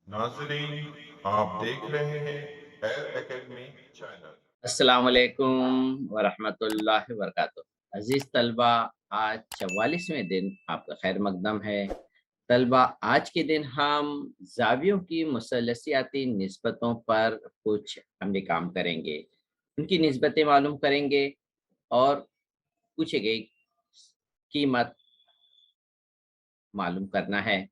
नाज़रीन, आप देख रहे हैं एयर एकेडमी चैनल। अस्सलाम वालेकुम वरहमतुल्लाहि वबरकातुहू। अज़ीज़ तलबा, आज 44वें दिन आपका खैर मकदम है। तलबा, आज के दिन हम ज़ावियों की मुसलसियाती निस्बतों पर कुछ अमली काम करेंगे। उनकी निस्बतें मालूम करेंगे और पूछे गई कीमत मालूम करना है।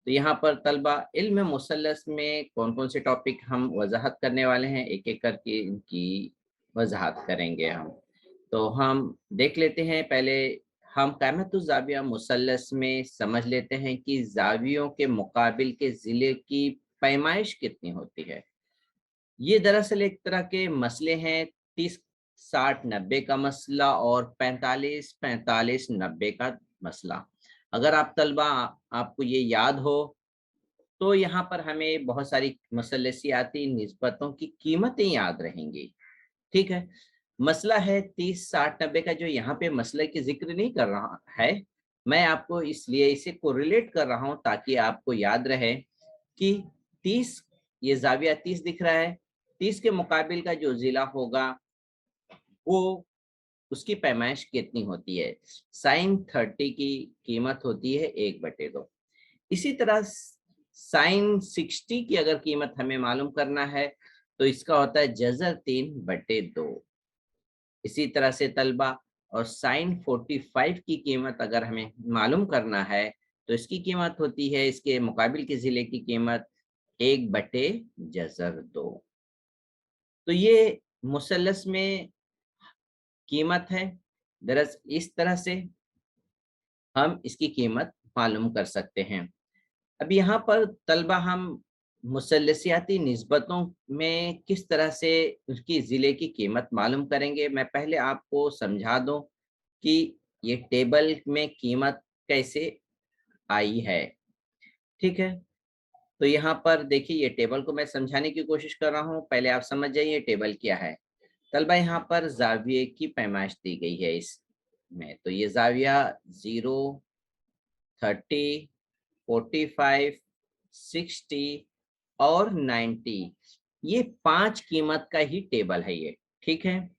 तो यहाँ पर तलबा इल्म मुसल्लस में कौन-कौन से टॉपिक हम वज़ाहत करने वाले हैं, एक-एक करके इनकी वज़ाहत करेंगे हम। तो हम देख लेते हैं पहले हम क़ाइमतुज़्ज़ाविया मुसल्लस में समझ लेते हैं कि ज़ावियों के मुक़ाबिल के ज़िले की पैमाइश कितनी होती है। ये दरअसल एक तरह के मसले हैं 30, 60, 90 का मसला और 45, 45, 90 का मसला। अगर आप तलबा आपको ये याद हो तो यहाँ पर हमें बहुत सारी मुसल्लसियाती निस्बतों की कीमतें याद रहेंगी, ठीक है? मसला है 30, 60, 90 का जो यहाँ पे मसले की ज़िक्र नहीं कर रहा है, मैं आपको इसलिए इसे कोरिलेट कर रहा हूँ ताकि आपको याद रहे कि 30 ये ज़ाविया 30 दिख रहा है, 30 के मुकाबिल का जो ज़िला होगा, वो उसकी पैमाइश कितनी होती है? साइन 30 की कीमत होती है 1/2। इसी तरह साइन 60 की अगर कीमत हमें मालूम करना है, तो इसका होता है जज़र 3/2। इसी तरह से तलबा और साइन 45 की कीमत अगर हमें मालूम करना है, तो इसकी कीमत होती है इसके मुकाबिल के ज़िले की कीमत 1/जज़र 2। तो ये मुसल्लस में कीमत है। इस तरह से हम इसकी कीमत मालूम कर सकते हैं। अब यहाँ पर तलबा हम मुसल्लसियाती निस्बतों में किस तरह से उसकी ज़िले की कीमत मालूम करेंगे, मैं पहले आपको समझा दूँ कि ये टेबल में कीमत कैसे आई है, ठीक है? तो यहाँ पर देखिए ये टेबल को मैं समझाने की कोशिश कर रहा हूँ, पहले आप समझ जाइए टेबल क्या है। तलबा यहाँ पर ज़ाविये की पैमाइश दी गई है इसमें, तो ये ज़ाविया 0, 30, 45, 60 और 90 ये 5 कीमत का ही टेबल है ये, ठीक है?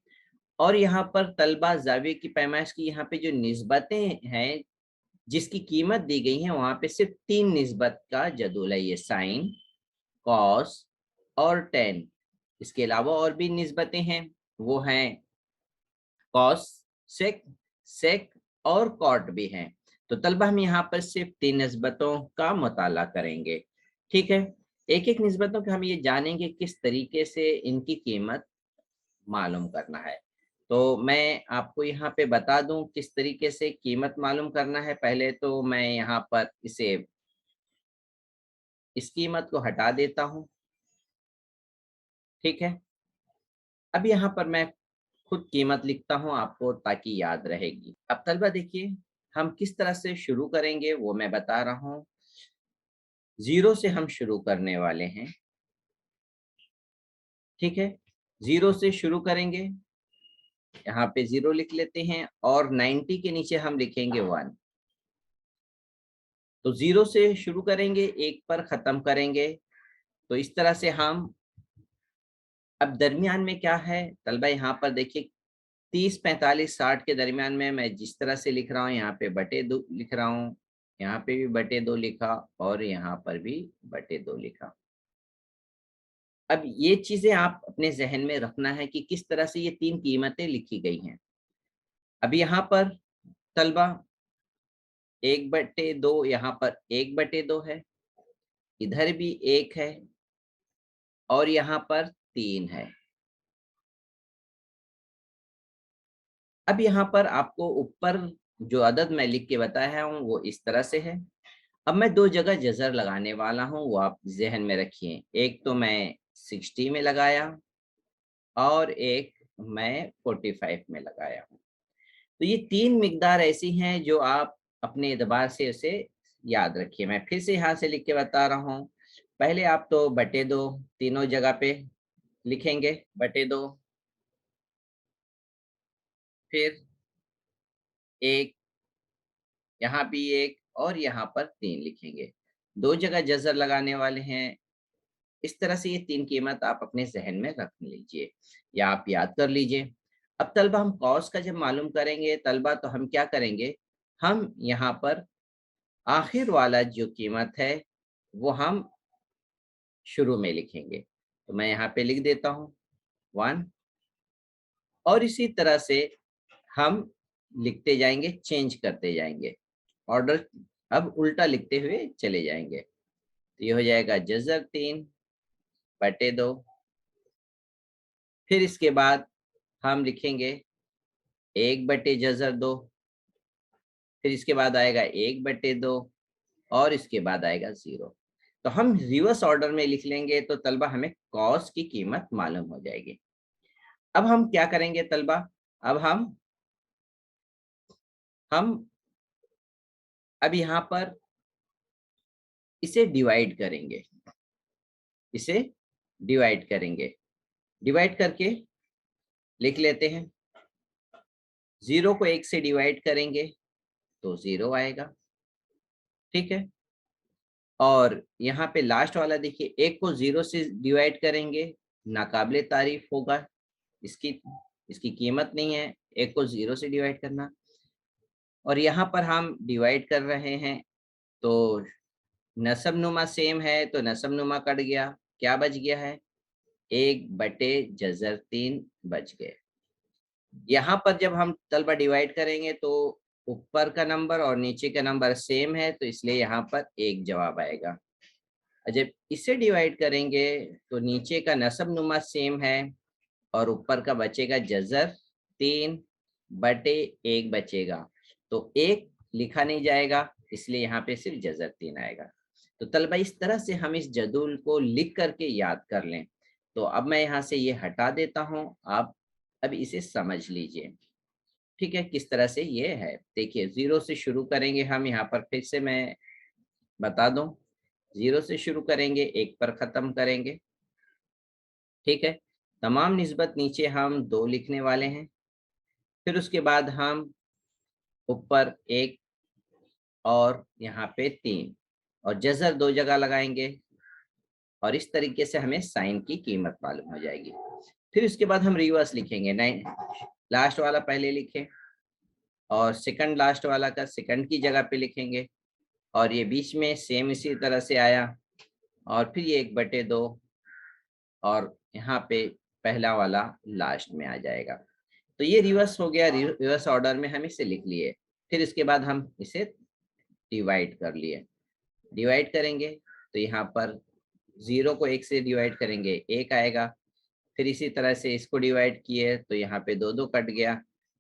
और यहाँ पर तलबा ज़ाविये की पैमाइश की यहाँ पे जो निस्बतें हैं, जिसकी कीमत दी गई है, वहाँ पे सिर्फ़ 3 निस्बत का जदूल है ये साइन, कॉस और टैन। इसके अलावा और भी निस्बतें हैं, वो हैं कॉस, सेक, सेक और कॉट भी हैं। तो तलबा हम यहाँ पर सिर्फ़ 3 निस्बतों का मुताला करेंगे, ठीक है? एक-एक निस्बतों को हम ये जानेंगे किस तरीके से इनकी कीमत मालूम करना है। तो मैं आपको यहाँ पे बता दूँ किस तरीके से कीमत मालूम करना है। पहले तो मैं यहाँ पर इस कीमत को हटा देता हूँ, ठीक है? अब यहाँ पर मैं खुद कीमत लिखता हूँ आपको ताकि याद रहेगी। अब तलबा देखिए, हम किस तरह से शुरू करेंगे वो मैं बता रहा हूँ। 0 से हम शुरू करने वाले हैं, ठीक है? 0 से शुरू करेंगे, यहाँ पे 0 लिख लेते हैं और 90 के नीचे हम लिखेंगे 1। तो 0 से शुरू करेंगे, 1 पर ख़त्म करेंगे। तो इस तरह से हम अब दरमियान में क्या है, तलबा यहाँ पर देखिए 30, 45, 60 के दरमियान में मैं जिस तरह से लिख रहा हूँ, यहाँ पे बटे 2 लिख रहा हूँ, यहाँ पे भी बटे 2 लिखा और यहाँ पर भी बटे 2 लिखा। अब ये चीज़ें आप अपने ज़हन में रखना है कि किस तरह से ये 3 कीमतें लिखी गई हैं। अब यहाँ पर तलबा 1/2 यहाँ पर 1/2 है, इधर भी 1 है और यहाँ पर 3 है। अब यहाँ पर आपको ऊपर जो अदद मैं लिख के बताया हूँ वो इस तरह से है। अब मैं 2 जगह जज़र लगाने वाला हूँ, वो आप ज़हन में रखिए। एक तो मैं 60 में लगाया और एक मैं 45 में लगाया हूँ। तो ये 3 मिक़दार ऐसी हैं जो आप अपने एतबार से उसे याद रखिए। मैं फिर से यहाँ से लिख के बता रहा हूँ। पहले आप तो बटे 2 तीनों जगह पे लिखेंगे, बटे 2, फिर 1, यहाँ भी 1 और यहाँ पर 3 लिखेंगे। 2 जगह जज़र लगाने वाले हैं, इस तरह से ये 3 कीमत आप अपने ज़हन में रख लीजिए या आप याद कर लीजिए। अब तलबा हम कॉस्ट का जब मालूम करेंगे तलबा, तो हम क्या करेंगे, हम यहाँ पर आखिर वाला जो कीमत है वो हम शुरू में लिखेंगे। तो मैं यहाँ पे लिख देता हूँ 1, और इसी तरह से हम लिखते जाएंगे, चेंज करते जाएंगे, ऑर्डर अब उल्टा लिखते हुए चले जाएंगे। तो ये हो जाएगा जज़र 3/2। फिर इसके बाद हम लिखेंगे 1/जज़र 2। फिर इसके बाद आएगा 1/2 और इसके बाद आएगा 0। तो हम रिवर्स ऑर्डर में लिख लेंगे तो तलबा हमें कॉस की कीमत मालूम हो जाएगी। अब हम क्या करेंगे तलबा, अब हम अब यहाँ पर इसे डिवाइड करेंगे, इसे डिवाइड करेंगे, डिवाइड करके लिख लेते हैं। 0 को 1 से डिवाइड करेंगे तो 0 आएगा, ठीक है। और यहाँ पे लास्ट वाला देखिए, 1 को 0 से डिवाइड करेंगे, नाकाबिले तारीफ होगा, इसकी इसकी कीमत नहीं है 1 को 0 से डिवाइड करना। और यहाँ पर हम डिवाइड कर रहे हैं तो नसब नुमा सेम है, तो नसब नुमा कट गया, क्या बच गया है, 1/जज़र 3 बच गए। यहाँ पर जब हम तलबा डिवाइड करेंगे तो ऊपर का नंबर और नीचे का नंबर सेम है, तो इसलिए यहाँ पर 1 जवाब आएगा। जब इसे डिवाइड करेंगे तो नीचे का नसब नुमा सेम है और ऊपर का बचेगा जज़र 3/1 बचेगा, तो 1 लिखा नहीं जाएगा, इसलिए यहाँ पे सिर्फ जज़र 3 आएगा। तो तलबा इस तरह से हम इस जदूल को लिख करके याद कर लें। तो अब मैं यहाँ से ये हटा देता हूँ, आप अब इसे समझ लीजिए, ठीक है, किस तरह से ये है। देखिए 0 से शुरू करेंगे हम, यहाँ पर फिर से मैं बता दूं, 0 से शुरू करेंगे, 1 पर ख़त्म करेंगे, ठीक है। तमाम निस्बत नीचे हम 2 लिखने वाले हैं, फिर उसके बाद हम ऊपर 1 और यहाँ पे 3 और जज़र 2 जगह लगाएंगे और इस तरीके से हमें साइन की कीमत मालूम हो जाएगी। फिर इसके बाद हम रिवर्स लिखेंगे, 9 लास्ट वाला पहले लिखें और सेकंड लास्ट वाला का सेकंड की जगह पे लिखेंगे और ये बीच में सेम इसी तरह से आया और फिर ये 1/2 और यहाँ पे पहला वाला लास्ट में आ जाएगा। तो ये रिवर्स हो गया, रिवर्स ऑर्डर में हम इसे लिख लिए। फिर इसके बाद हम इसे डिवाइड कर लिए, डिवाइड करेंगे तो यहाँ पर 0 को 1 से डिवाइड करेंगे 1 आएगा, फिर इसी तरह से इसको डिवाइड किए तो यहाँ पे 2 कट गया,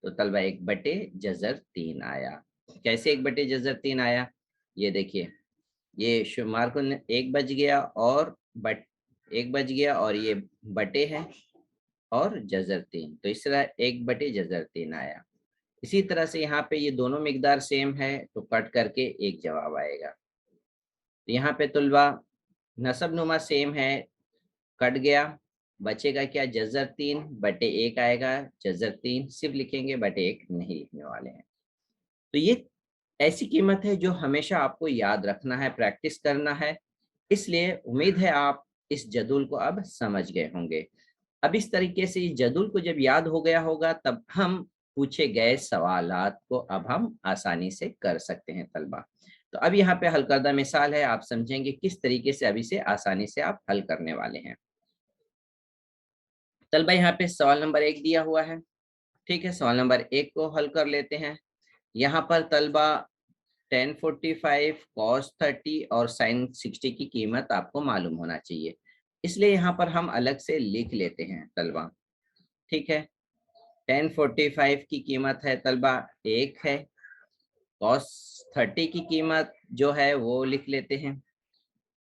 तो तलबा 1/जज़र 3 आया। कैसे 1/जज़र 3 आया, ये देखिए, ये शुमार को 1 बच गया और 1 बच गया और ये बटे है और जज़र 3, तो इस तरह 1/जज़र 3 आया। इसी तरह से यहाँ पे ये दोनों मिकदार सेम है तो कट करके 1 जवाब आएगा। तो यहाँ पे तुलबा नसब नुमा सेम है, कट गया, बचेगा क्या, जज़र 3/1 आएगा, जज़र 3 सिर्फ लिखेंगे, बटे 1 नहीं लिखने वाले हैं। तो ये ऐसी कीमत है जो हमेशा आपको याद रखना है, प्रैक्टिस करना है, इसलिए उम्मीद है आप इस जदूल को अब समझ गए होंगे। अब इस तरीके से इस जदूल को जब याद हो गया होगा तब हम पूछे गए सवालात को अब हम आसानी से कर सकते हैं तलबा। तो अब यहाँ पे हल करदा मिसाल है, आप समझेंगे किस तरीके से अब इसे आसानी से आप हल करने वाले हैं। तलबा यहाँ पे सवाल नंबर 1 दिया हुआ है, ठीक है, सवाल नंबर 1 को हल कर लेते हैं। यहाँ पर तलबा tan 45 cos 30 और sin 60 की कीमत आपको मालूम होना चाहिए, इसलिए यहाँ पर हम अलग से लिख लेते हैं तलबा, ठीक है। tan 45 की कीमत है तलबा 1 है, cos 30 की कीमत जो है वो लिख लेते हैं।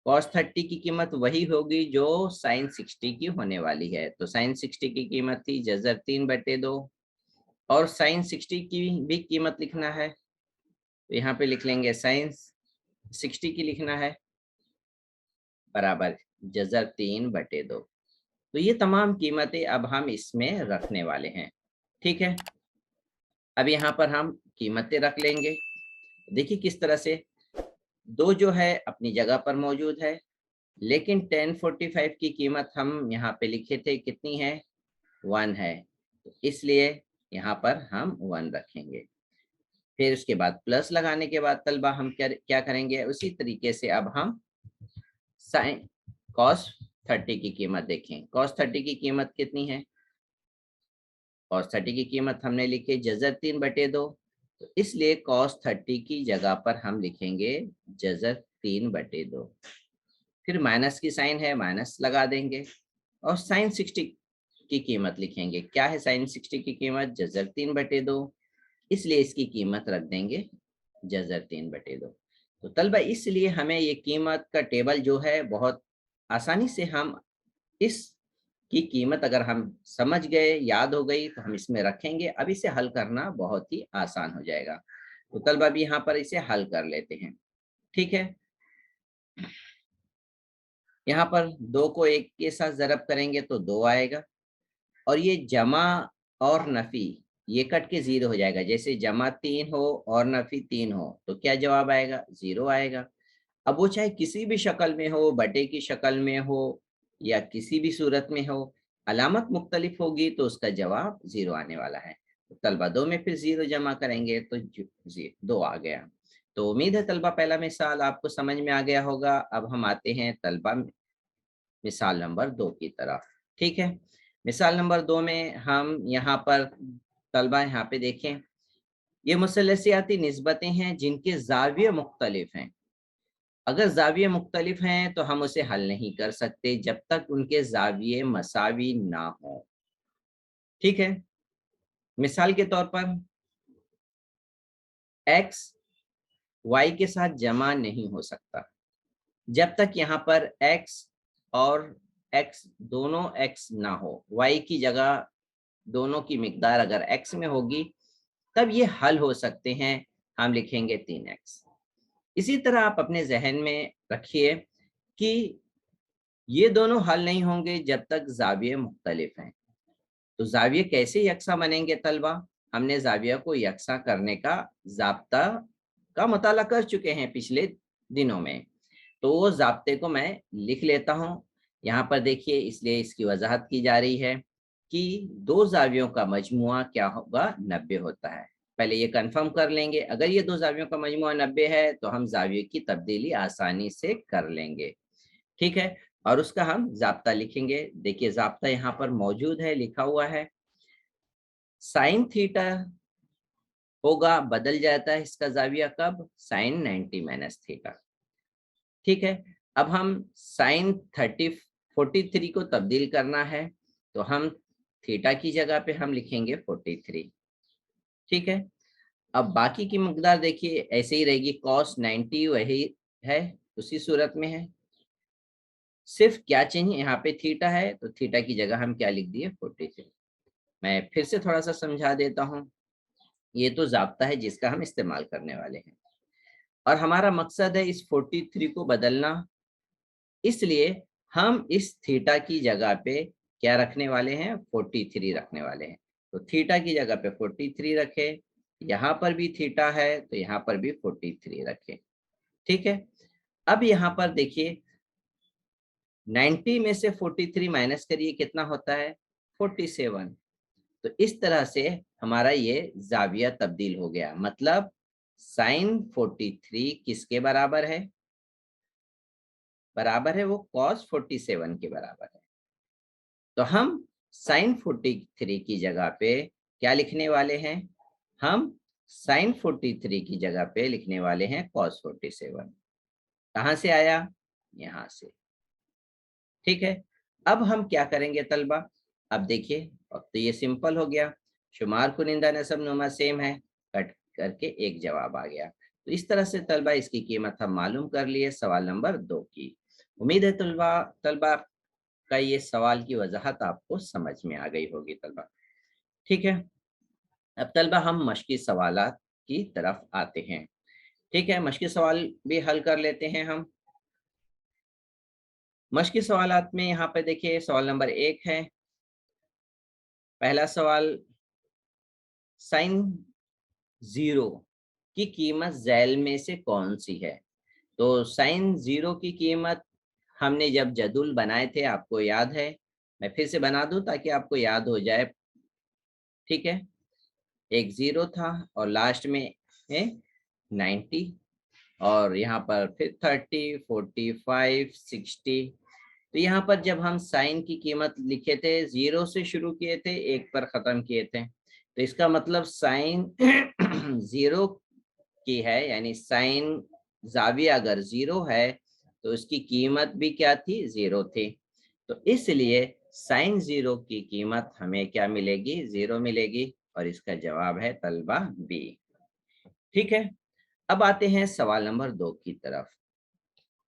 cos 30 की कीमत वही होगी जो sin 60 की होने वाली है, तो sin 60 की कीमत थी जज़र 3/2 और sin 60 की भी कीमत लिखना है, तो यहाँ पे लिख लेंगे sin 60 की लिखना है बराबर जज़र 3/2। तो ये तमाम कीमतें अब हम इसमें रखने वाले हैं, ठीक है। अब यहाँ पर हम कीमतें रख लेंगे, देखिए किस तरह से, 2 जो है अपनी जगह पर मौजूद है, लेकिन 1045 की कीमत हम यहाँ पे लिखे थे कितनी है, 1 है, तो इसलिए यहाँ पर हम 1 रखेंगे। फिर उसके बाद प्लस लगाने के बाद तलबा हम क्या करेंगे, उसी तरीके से अब हम साइन कॉस 30 की कीमत देखें। कॉस 30 की कीमत कितनी है, कॉस 30 की कीमत हमने लिखी जजर 3/2, तो इसलिए कॉस 30 की जगह पर हम लिखेंगे जजर 3/2। फिर माइनस की साइन है, माइनस लगा देंगे और साइन 60 की कीमत लिखेंगे। क्या है साइन 60 की कीमत, जजर 3/2, इसलिए इसकी कीमत रख देंगे जजर 3/2। तो तलबा इसलिए हमें ये कीमत का टेबल जो है बहुत आसानी से हम इस की कीमत अगर हम समझ गए, याद हो गई, तो हम इसमें रखेंगे। अब इसे हल करना बहुत ही आसान हो जाएगा। तो तलबा भी यहाँ पर इसे हल कर लेते हैं। ठीक है, यहाँ पर 2 को 1 के साथ ज़रब करेंगे तो 2 आएगा, और ये जमा और नफी ये कट के 0 हो जाएगा। जैसे जमा 3 हो और नफी 3 हो तो क्या जवाब आएगा, 0 आएगा। अब वो चाहे किसी भी शक्ल में हो, बटे की शक्ल में हो या किसी भी सूरत में हो, अलामत मुख्तलिफ होगी तो उसका जवाब 0 आने वाला है। तो तलबा 2 में फिर 0 जमा करेंगे तो 2 आ गया। तो उम्मीद है तलबा पहला मिसाल आपको समझ में आ गया होगा। अब हम आते हैं तलबा मिसाल नंबर 2 की तरफ। ठीक है, मिसाल नंबर 2 में हम यहाँ पर तलबा यहाँ पे देखें, ये मुसलसियाती निस्बतें हैं जिनके जाविये मुख्तलिफ हैं। अगर जाविये मुख्तलिफ हैं तो हम उसे हल नहीं कर सकते जब तक उनके जाविये मसावी ना हो। ठीक है, मिसाल के तौर पर x y के साथ जमा नहीं हो सकता जब तक यहाँ पर x और x दोनों x ना हो। y की जगह दोनों की मिकदार अगर x में होगी तब ये हल हो सकते हैं। हम लिखेंगे 3x। इसी तरह आप अपने जहन में रखिए कि ये दोनों हल नहीं होंगे जब तक जाविये मुख्तलिफ हैं। तो जाविये कैसे यकसा बनेंगे तलबा, हमने जाविया को यकसा करने का जाब्ता का मुताला कर चुके हैं पिछले दिनों में। तो वो जाब्ते को मैं लिख लेता हूँ यहाँ पर देखिए, इसलिए इसकी वजाहत की जा रही है कि दो जावियों का मजमुआ क्या होगा, 90 होता है। पहले ये कंफर्म कर लेंगे, अगर ये दो जावियों का मजमुआ 90 है तो हम जाविये की तब्दीली आसानी से कर लेंगे। ठीक है, और उसका हम जाब्ता लिखेंगे। देखिए जाब्ता यहाँ पर मौजूद है, लिखा हुआ है। साइन थीटा होगा, बदल जाता है इसका जाविया कब, साइन 90 माइनस थीटा। ठीक है, अब हम साइन 43 को तब्दील करना है तो हम थीटा की जगह पे हम लिखेंगे 43। ठीक है, अब बाकी की मकदार देखिए ऐसे ही रहेगी, कॉस 90 वही है, उसी सूरत में है। सिर्फ क्या चेंज यहाँ पे थीटा है तो थीटा की जगह हम क्या लिख दिए, 43। मैं फिर से थोड़ा सा समझा देता हूँ। ये तो जाब्ता है जिसका हम इस्तेमाल करने वाले हैं और हमारा मकसद है इस 43 को बदलना। इसलिए हम इस थीटा की जगह पे क्या रखने वाले हैं, 43 रखने वाले हैं। तो थीटा की जगह पे 43 रखे, यहाँ पर भी थीटा है तो यहाँ पर भी 43 रखे। ठीक है, अब यहाँ पर देखिए 90 में से 43 माइनस करिए, कितना होता है, 47। तो इस तरह से हमारा ये जाविया तब्दील हो गया। मतलब साइन 43 किसके बराबर है, बराबर है वो कॉस 47 के बराबर है। तो हम साइन 43 की जगह पे क्या लिखने वाले हैं, हम साइन 43 की जगह पे लिखने वाले हैं कॉस 47। कहाँ से आया, यहाँ से। ठीक है, अब हम क्या करेंगे तलबा, अब देखिए अब तो ये सिंपल हो गया, शुमार कुनिंदा नसब नुमा सेम है, कट करके एक जवाब आ गया। तो इस तरह से तलबा इसकी कीमत हम मालूम कर लिए सवाल नंबर 2 की। उम्मीद है तलबा तलबा का ये सवाल की वजाहत आपको समझ में आ गई होगी तलबा। ठीक है, अब तलबा हम मश्की सवालात की तरफ आते हैं। ठीक है, मश्की सवाल भी हल कर लेते हैं हम। मश्की सवालात में यहाँ पे देखिए सवाल नंबर 1 है। पहला सवाल, साइन 0 की कीमत झैल में से कौन सी है। तो साइन 0 की कीमत हमने जब जदूल बनाए थे, आपको याद है, मैं फिर से बना दूं ताकि आपको याद हो जाए। ठीक है, एक 0 था और लास्ट में है 90, और यहाँ पर फिर 30, 45, 60। तो यहाँ पर जब हम साइन की कीमत लिखे थे, 0 से शुरू किए थे, 1 पर खत्म किए थे, तो इसका मतलब साइन 0 की है, यानी साइन जाविया अगर 0 है तो उसकी कीमत भी क्या थी, 0 थी। तो इसलिए साइन 0 की कीमत हमें क्या मिलेगी, 0 मिलेगी, और इसका जवाब है तलबा बी। ठीक है, अब आते हैं सवाल नंबर 2 की तरफ।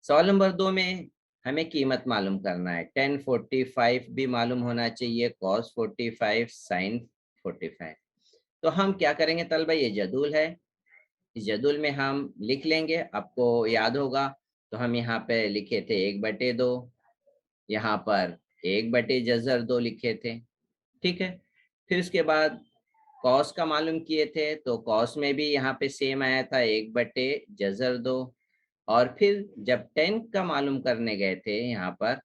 सवाल नंबर 2 में हमें कीमत मालूम करना है। tan 45 भी मालूम होना चाहिए, cos 45, sin 45। तो हम क्या करेंगे तलबा, ये जदूल है, इस जदूल में हम लिख लेंगे। आपको याद होगा तो हम यहाँ पे लिखे थे 1/2, यहाँ पर 1/जज़र 2 लिखे थे। ठीक है, फिर उसके बाद कॉस का मालूम किए थे, तो कॉस में भी यहाँ पे सेम आया था 1/जज़र 2। और फिर जब 10 का मालूम करने गए थे यहाँ पर,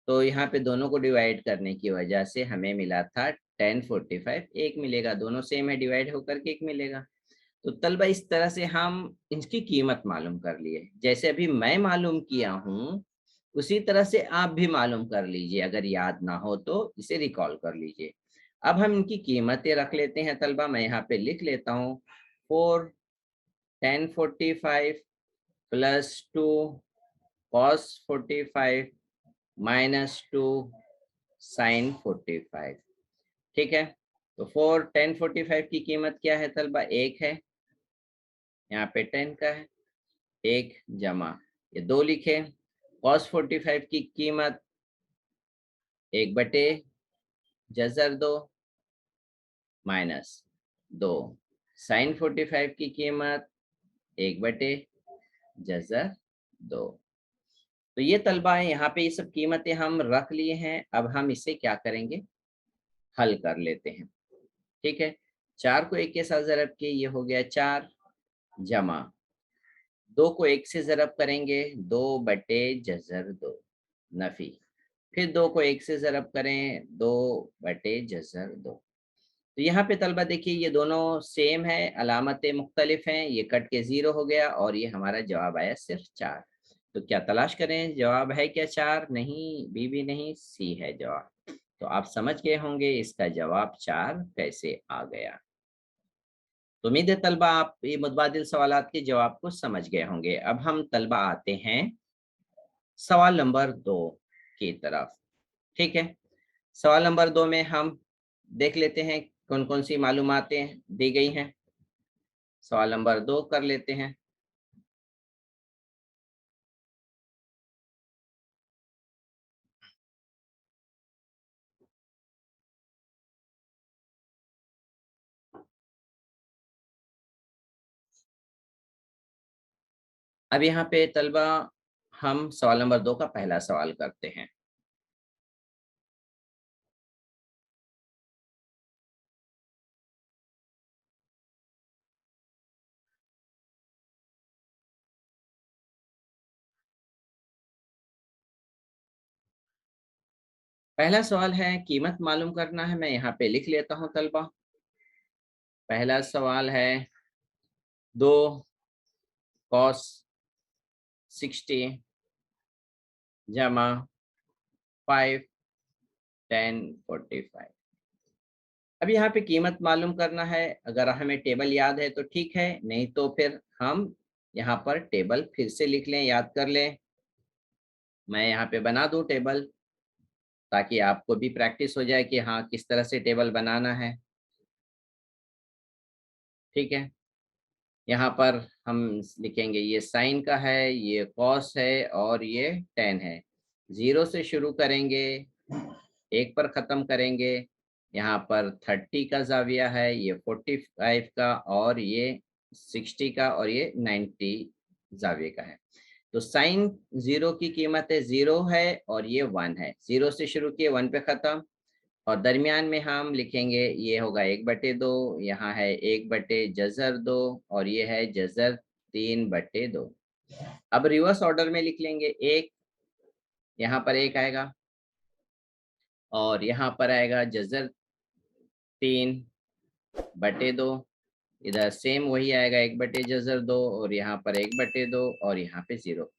तो यहाँ पे दोनों को डिवाइड करने की वजह से हमें मिला था tan 45 1 मिलेगा, दोनों सेम है, डिवाइड होकर के 1 मिलेगा। तो तलबा इस तरह से हम इसकी कीमत मालूम कर लिए। जैसे अभी मैं मालूम किया हूँ, उसी तरह से आप भी मालूम कर लीजिए। अगर याद ना हो तो इसे रिकॉल कर लीजिए। अब हम इनकी कीमतें रख लेते हैं तलबा। मैं यहाँ पे लिख लेता हूँ 4 tan 45 plus 2 cos 45 minus 2 sin 45। ठीक है, तो 4 tan 45 की कीमत क्या है तलबा, 1 है, यहाँ पे 10 का है, 1 जमा ये 2 लिखे। cos 45 की कीमत 1/जज़र 2 माइनस 2, sin 45 की कीमत 1/जज़र 2। तो ये तलबा है, यहाँ पे ये सब कीमतें हम रख लिए हैं। अब हम इसे क्या करेंगे, हल कर लेते हैं। ठीक है, 4 को 1 के साथ ज़रब के ये हो गया 4, जमा 2 को 1 से ज़रब करेंगे 2/जज़र 2, नफी, फिर 2 को 1 से ज़रब करें 2/जज़र 2। तो यहाँ पे तलबा देखिए ये दोनों सेम है, अलामतें मुख्तलिफ हैं, ये कट के 0 हो गया और ये हमारा जवाब आया सिर्फ 4। तो क्या तलाश करें, जवाब है क्या 4? नहीं, बी भी नहीं, सी है जवाब। तो आप समझ गए होंगे इसका जवाब 4 कैसे आ गया। तो उम्मीद है तलबा आप ये मुतबादिल सवालात के जवाब को समझ गए होंगे। अब हम तलबा आते हैं सवाल नंबर 2 की तरफ। ठीक है, सवाल नंबर 2 में हम देख लेते हैं कौन कौन सी मालूमातें दी गई हैं। सवाल नंबर 2 कर लेते हैं। अब यहाँ पे तलबा हम सवाल नंबर 2 का पहला सवाल करते हैं। पहला सवाल है, कीमत मालूम करना है। मैं यहाँ पे लिख लेता हूँ तलबा। पहला सवाल है 2 cos 60 जमा 5 tan 45। अब यहाँ पे कीमत मालूम करना है। अगर हमें टेबल याद है तो ठीक है, नहीं तो फिर हम यहाँ पर टेबल फिर से लिख लें, याद कर लें। मैं यहाँ पे बना दूं टेबल, ताकि आपको भी प्रैक्टिस हो जाए कि हाँ किस तरह से टेबल बनाना है। ठीक है, यहाँ पर हम लिखेंगे ये साइन का है, ये कॉस है और ये टेन है। 0 से शुरू करेंगे, 1 पर ख़त्म करेंगे। यहाँ पर 30 का जाविया है, ये 45 का, और ये 60 का, और ये 90 जाविये का है। तो साइन 0 की कीमत है 0 है और ये 1 है। 0 से शुरू किए 1 पे ख़त्म, और दरमियान में हम लिखेंगे ये होगा 1/2, यहाँ है 1/जज़र 2 और ये है जज़र 3/2। अब रिवर्स ऑर्डर में लिख लेंगे 1 यहाँ पर 1 आएगा और यहाँ पर आएगा जज़र 3/2, इधर सेम वही आएगा 1/जज़र 2 और यहाँ पर 1/2 और यहाँ पे 0।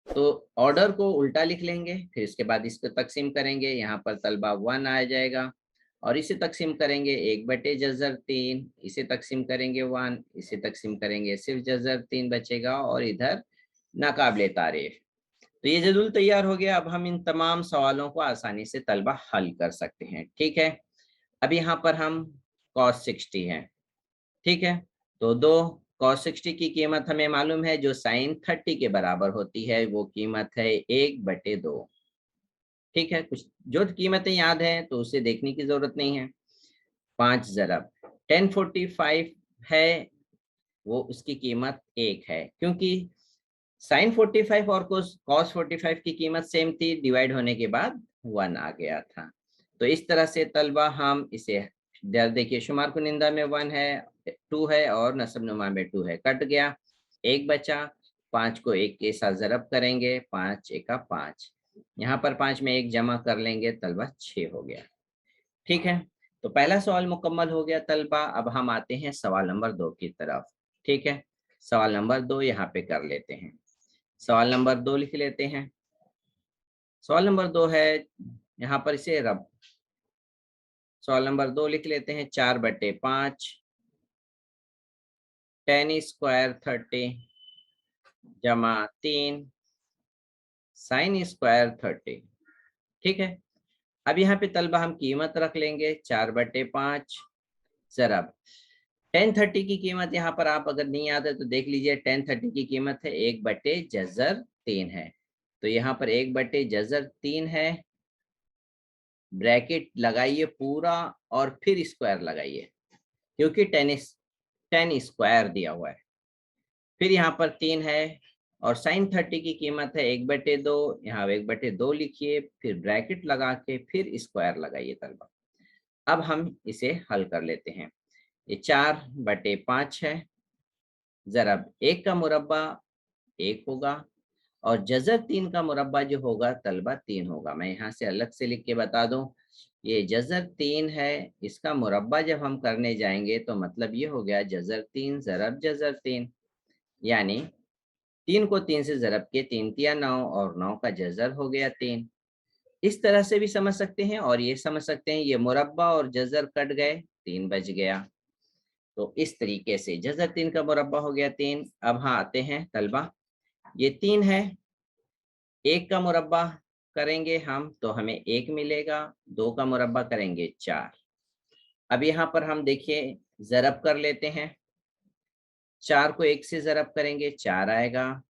तो ऑर्डर को उल्टा लिख लेंगे, फिर इसके बाद इसको तकसीम करेंगे। यहाँ पर तलबा 1 आ जाएगा और इसे तकसीम करेंगे 1/जज़र 3, इसे तकसीम करेंगे 1, इसे तकसीम करेंगे सिर्फ जज़र 3 बचेगा और इधर नाकाबिले तारीफ। तो ये जदूल तैयार हो गया। अब हम इन तमाम सवालों को आसानी से तलबा हल कर सकते हैं। ठीक है, अब यहाँ पर हम cos 60 है। ठीक है, तो 2 cos 60 की कीमत हमें मालूम है, जो sin 30 के बराबर होती है, वो कीमत है 1/2। ठीक है, कुछ जो कीमतें याद हैं तो उसे देखने की जरूरत नहीं है। 5 ज़रब 1045 है, वो उसकी कीमत 1 है, क्योंकि sin 45 और cos 45 की कीमत सेम थी, डिवाइड होने के बाद 1 आ गया था। तो इस तरह से तलबा हम इसे देखिए, शुमार कुनिंदा में 1 है, 2 है और नसब नुमा में 2 है, कट गया, 1 बचा। 5 को 1 के साथ ज़रब करेंगे, 5 एका 5, यहाँ पर 5 में 1 जमा कर लेंगे तलबा 6 हो गया। ठीक है, तो पहला सवाल मुकम्मल हो गया तलबा। अब हम आते हैं सवाल नंबर 2 की तरफ। ठीक है, सवाल नंबर 2 यहाँ पे कर लेते हैं। सवाल नंबर 2 लिख लेते हैं। सवाल नंबर 2 है, यहाँ पर इसे रब सवाल नंबर 2 लिख लेते हैं। 4/5 10² 30 जमा 3 sin² 30। ठीक है, अब यहाँ पे तलबा हम कीमत रख लेंगे 4/5 ज़रब 1030 की कीमत। यहाँ पर आप अगर नहीं याद है तो देख लीजिए, 1030 की कीमत है 1/जज़र 3 है, तो यहाँ पर 1/जज़र 3 है, ब्रैकेट लगाइए पूरा और फिर स्क्वायर लगाइए, क्योंकि 10 स्क्वायर दिया हुआ है। फिर यहाँ पर 3 है और sin 30 की कीमत है 1/2, यहाँ 1/2 लिखिए, फिर ब्रैकेट लगा के फिर स्क्वायर लगाइए तलबा। अब हम इसे हल कर लेते हैं। ये 4/5 है, ज़रब 1 का मुरब्बा 1 होगा और जज़र 3 का मुरब्बा जो होगा तलबा 3 होगा। मैं यहाँ से अलग से लिख के बता दूं, ये जज़र 3 है, इसका मुरब्बा जब हम करने जाएंगे तो मतलब ये हो गया जज़र 3 ज़रब जज़र 3, यानी 3 को 3 से ज़रब के 3 तिया 9 और 9 का जज़र हो गया 3। इस तरह से भी समझ सकते हैं और ये समझ सकते हैं, ये मुरब्बा और जज़र कट गए, 3 बच गया। तो इस तरीके से जज़र 3 का मुरब्बा हो गया 3। अब हाँ आते हैं तलबा, ये 3 है, 1 का मुरब्बा करेंगे हम तो हमें 1 मिलेगा, 2 का मुरब्बा करेंगे 4। अब यहाँ पर हम देखिए ज़रब कर लेते हैं, 4 को 1 से ज़रब करेंगे 4 आएगा,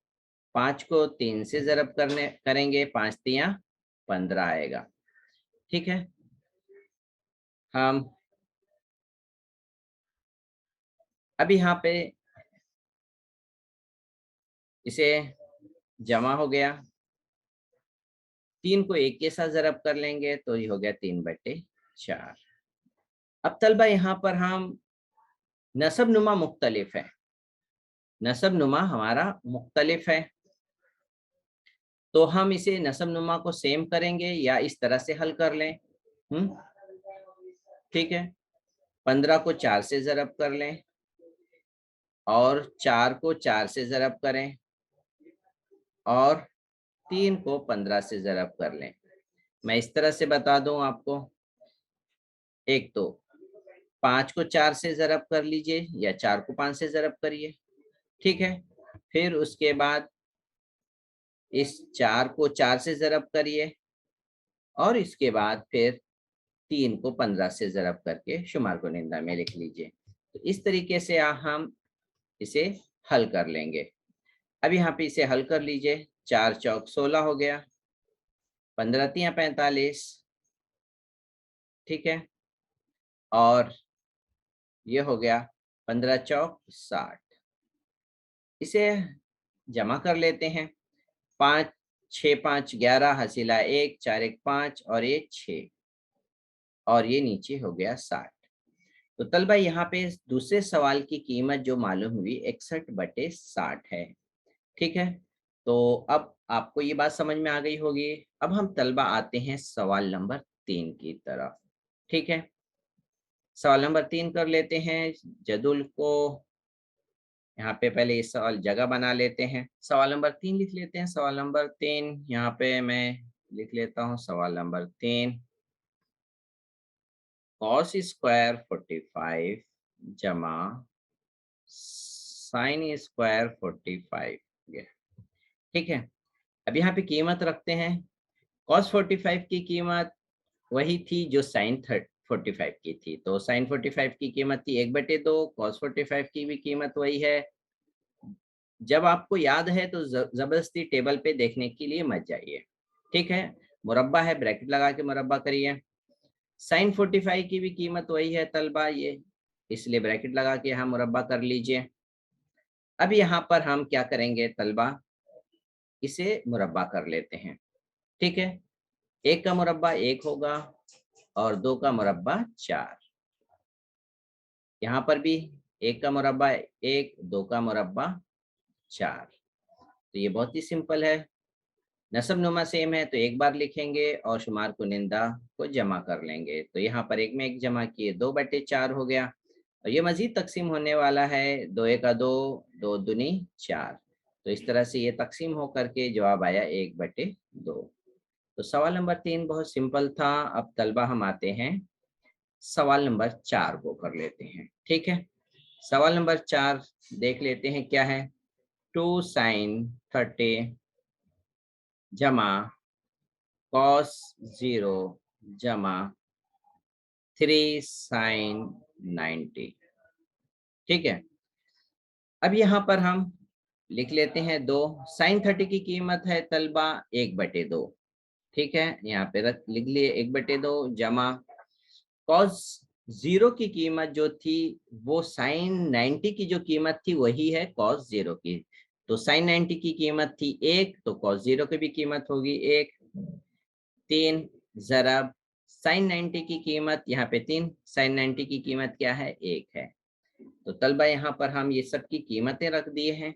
5 को 3 से ज़रब करेंगे 5 तिया 15 आएगा। ठीक है, हम अब यहाँ पे इसे जमा हो गया, 3 को 1 के साथ ज़रब कर लेंगे तो ये हो गया 3/4। अब तलबा यहाँ पर हम नसब नुमा मुख्तलिफ है, नसब नुमा हमारा मुख्तलिफ है, तो हम इसे नसब नुमा को सेम करेंगे या इस तरह से हल कर लें। ठीक है, 15 को 4 से ज़रब कर लें और 4 को 4 से ज़रब करें और 3 को 15 से ज़रब कर लें। मैं इस तरह से बता दूं आपको, एक तो 5 को 4 से ज़रब कर लीजिए या 4 को 5 से ज़रब करिए। ठीक है, फिर उसके बाद इस 4 को 4 से ज़रब करिए और इसके बाद फिर 3 को 15 से ज़रब करके शुमार कुनिंदा में लिख लीजिए। तो इस तरीके से हम इसे हल कर लेंगे। अब यहाँ पे इसे हल कर लीजिए, 4 चौक 16 हो गया, 15 तिया 45। ठीक है, और ये हो गया 15 चौक 60। इसे जमा कर लेते हैं, 5 6 5 11 हसीला 1 4 1 5 और ये 6 और ये नीचे हो गया 60। तो तलबा यहाँ पे दूसरे सवाल की कीमत जो मालूम हुई 61/60 है। ठीक है, तो अब आपको ये बात समझ में आ गई होगी। अब हम तलबा आते हैं सवाल नंबर 3 की तरफ। ठीक है, सवाल नंबर 3 कर लेते हैं। जदुल को यहाँ पे पहले इस सवाल जगह बना लेते हैं। सवाल नंबर 3 लिख लेते हैं। सवाल नंबर 3 यहाँ पे मैं लिख लेता हूँ। सवाल नंबर 3, कॉस स्क्वायर 45 जमा साइन स्क्वायर 45। ये ठीक है। अब यहाँ पे कीमत रखते हैं। कॉस 45 की कीमत वही थी जो साइन 45 की थी, तो साइन 45 की कीमत थी 1/2, कॉस 45 की भी कीमत वही है। जब आपको याद है तो जबरदस्ती टेबल पे देखने के लिए मत जाइए। ठीक है, मुरब्बा है, ब्रैकेट लगा के मुरब्बा करिए। साइन 45 की भी कीमत वही है तलबा, ये इसलिए ब्रैकेट लगा के यहाँ मुरब्बा कर लीजिए। अब यहाँ पर हम क्या करेंगे तलबा, इसे मुरब्बा कर लेते हैं। ठीक है, 1 का मुरब्बा 1 होगा और 2 का मुरब्बा 4। यहाँ पर भी 1 का मुरब्बा 1, 2 का मुरब्बा 4। तो ये बहुत ही सिंपल है। नसब नुमा सेम है तो एक बार लिखेंगे और शुमार कुनिंदा को जमा कर लेंगे। तो यहाँ पर 1 में 1 जमा किए 2/4 हो गया। और ये मजीद तकसीम होने वाला है, 2 1 2, 2 दूनी 4। तो इस तरह से ये तकसीम होकर के जवाब आया 1/2। तो सवाल नंबर 3 बहुत सिंपल था। अब तलबा हम आते हैं सवाल नंबर 4 को कर लेते हैं। ठीक है, सवाल नंबर 4 देख लेते हैं क्या है। 2 साइन 30 जमा कॉस 0 जमा 3 साइन 90। ठीक है, अब यहाँ पर हम लिख लेते हैं 2 साइन 30 की कीमत है तलबा 1/2। ठीक है, यहाँ पे रख लिख लिए 1/2 जमा कॉस 0 की कीमत जो थी वो साइन 90 की जो कीमत थी वही है कॉस 0 की। तो साइन 90 की कीमत थी 1, तो कॉस 0 की भी कीमत होगी 1। 3 ज़रब साइन 90 की कीमत, यहाँ पे 3, साइन 90 की कीमत क्या है 1 है। तो तलबा यहाँ पर हम ये सब की कीमतें रख दिए हैं।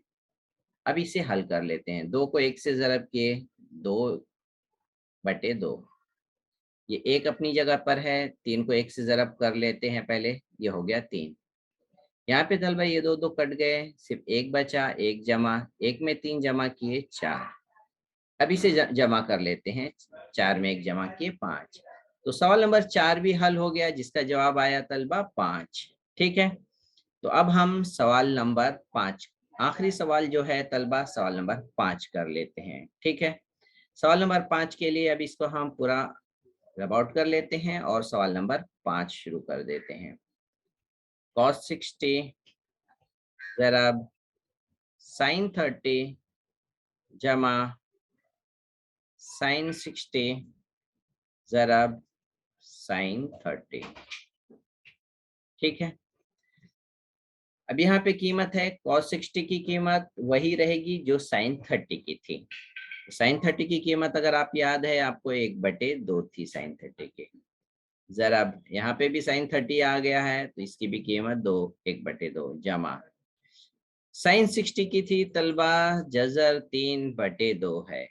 अब इसे हल कर लेते हैं। 2 को 1 से ज़रब किए 2/2। ये 1 अपनी जगह पर है। 3 को 1 से ज़रब कर लेते हैं पहले, ये हो गया 3। यहाँ पे तलबा ये 2 2 कट गए, सिर्फ 1 बचा। 1 जमा 1 में 3 जमा किए 4। अब इसे जमा कर लेते हैं। 4 में 1 जमा किए 5। तो सवाल नंबर 4 भी हल हो गया जिसका जवाब आया तलबा 5। ठीक है, तो अब हम सवाल नंबर 5, आखिरी सवाल जो है तलबा सवाल नंबर 5 कर लेते हैं। ठीक है, सवाल नंबर 5 के लिए अब इसको हम पूरा रब आउट कर लेते हैं और सवाल नंबर 5 शुरू कर देते हैं। cos 60 ज़रब साइन 30 जमा साइन 60 ज़रब साइन 30। ठीक है, अब यहाँ पे कीमत है cos 60 की कीमत वही रहेगी जो साइन 30 की थी। साइन 30 की कीमत अगर आप याद है आपको 1/2 थी साइन 30 की। जरा अब यहाँ पे भी साइन 30 आ गया है तो इसकी भी कीमत 2 1/2 जमा साइन 60 की थी तलबा जजर 3/2 है।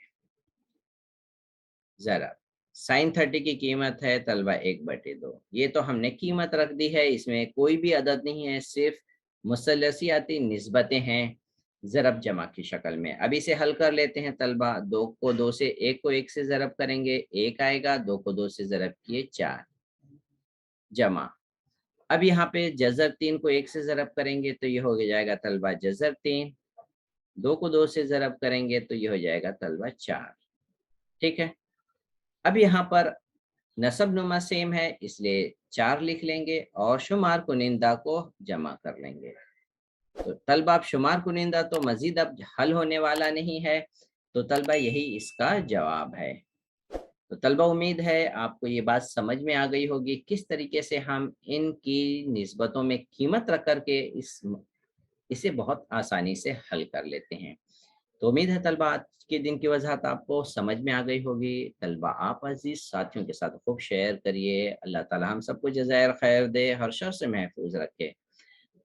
जरा साइन 30 की कीमत है तलबा 1/2। ये तो हमने कीमत रख दी है, इसमें कोई भी अदद नहीं है, सिर्फ मुसलसियाती निस्बतें हैं ज़रब जमा की शक्ल में। अब इसे हल कर लेते हैं तलबा। 2 को 2 से 1 को 1 से ज़रब करेंगे 1 आएगा। 2 को 2 से ज़रब किए 4 जमा। अब यहाँ पे जज़र 3 को 1 से ज़रब करेंगे तो ये हो जाएगा तलबा जज़र 3। 2 को 2 से ज़रब करेंगे तो ये हो जाएगा तलबा 4। ठीक है, अब यहाँ पर नसब नुमा सेम है इसलिए 4 लिख लेंगे और शुमार कुनिंदा को जमा कर लेंगे। तो तलबा अब शुमार कुनिंदा तो मजीद अब हल होने वाला नहीं है, तो तलबा यही इसका जवाब है। तो तलबा उम्मीद है आपको ये बात समझ में आ गई होगी किस तरीके से हम इनकी निस्बतों में कीमत रख कर के इसे बहुत आसानी से हल कर लेते हैं। तो उम्मीद है तलबा आज के दिन की वजाहत आपको समझ में आ गई होगी। तलबा आप अजीज साथियों के साथ खूब शेयर करिए। अल्लाह ताला हम सबको जज़ायर खैर दे, हर शर से महफूज रखे।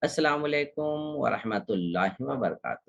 अस्सलाम वालेकुम व रहमतुल्लाहि व बरकातहू।